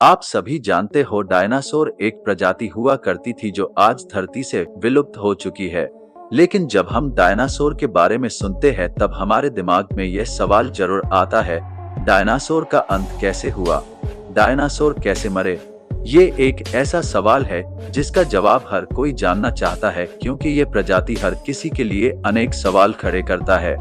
आप सभी जानते हो डायनासोर एक प्रजाति हुआ करती थी जो आज धरती से विलुप्त हो चुकी है। लेकिन जब हम डायनासोर के बारे में सुनते हैं तब हमारे दिमाग में यह सवाल जरूर आता है, डायनासोर का अंत कैसे हुआ? डायनासोर कैसे मरे? ये एक ऐसा सवाल है जिसका जवाब हर कोई जानना चाहता है, क्योंकि ये प्रजाति हर किसी के लिए अनेक सवाल खड़े करता है।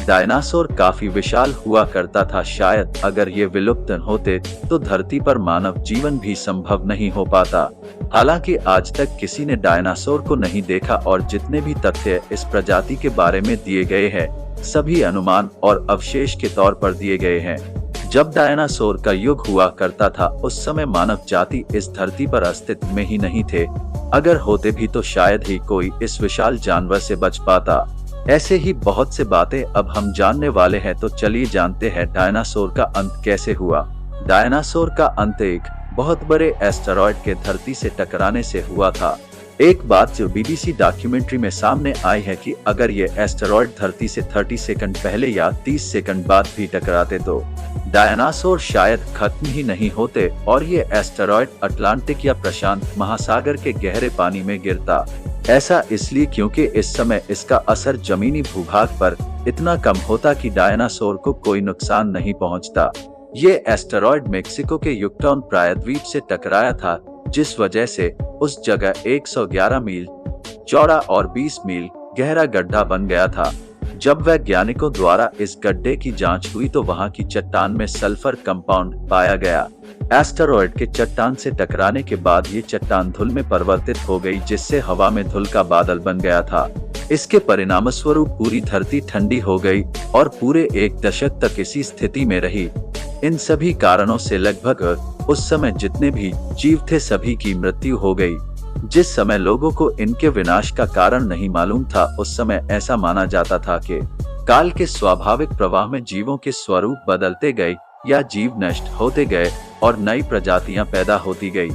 डायनासोर काफी विशाल हुआ करता था। शायद अगर ये विलुप्त होते तो धरती पर मानव जीवन भी संभव नहीं हो पाता। हालांकि आज तक किसी ने डायनासोर को नहीं देखा और जितने भी तथ्य इस प्रजाति के बारे में दिए गए हैं, सभी अनुमान और अवशेष के तौर पर दिए गए हैं। जब डायनासोर का युग हुआ करता था उस समय मानव जाति इस धरती पर अस्तित्व में ही नहीं थे। अगर होते भी तो शायद ही कोई इस विशाल जानवर से बच पाता। ऐसे ही बहुत से बातें अब हम जानने वाले हैं, तो चलिए जानते हैं डायनासोर का अंत कैसे हुआ। डायनासोर का अंत एक बहुत बड़े एस्टेरॉयड के धरती से टकराने से हुआ था। एक बात जो बीबीसी डॉक्यूमेंट्री में सामने आई है कि अगर ये एस्टेरॉयड धरती से 30 सेकंड पहले या 30 सेकंड बाद भी टकराते तो डायनासोर शायद खत्म ही नहीं होते और ये एस्टेरॉयड अटलांटिक या प्रशांत महासागर के गहरे पानी में गिरता। ऐसा इसलिए क्योंकि इस समय इसका असर जमीनी भूभाग पर इतना कम होता कि डायनासोर को कोई नुकसान नहीं पहुंचता। ये एस्टेरॉयड मेक्सिको के युकटॉन प्रायद्वीप से टकराया था, जिस वजह से उस जगह 111 मील चौड़ा और 20 मील गहरा गड्ढा बन गया था। जब वैज्ञानिकों द्वारा इस गड्ढे की जांच हुई तो वहां की चट्टान में सल्फर कंपाउंड पाया गया। एस्टेरॉयड के चट्टान से टकराने के बाद ये चट्टान धूल में परिवर्तित हो गई, जिससे हवा में धूल का बादल बन गया था। इसके परिणामस्वरूप पूरी धरती ठंडी हो गई और पूरे 1 दशक तक इसी स्थिति में रही। इन सभी कारणों से लगभग उस समय जितने भी जीव थे सभी की मृत्यु हो गई। जिस समय लोगों को इनके विनाश का कारण नहीं मालूम था, उस समय ऐसा माना जाता था कि काल के स्वाभाविक प्रवाह में जीवों के स्वरूप बदलते गए या जीव नष्ट होते गए और नई प्रजातियां पैदा होती गई।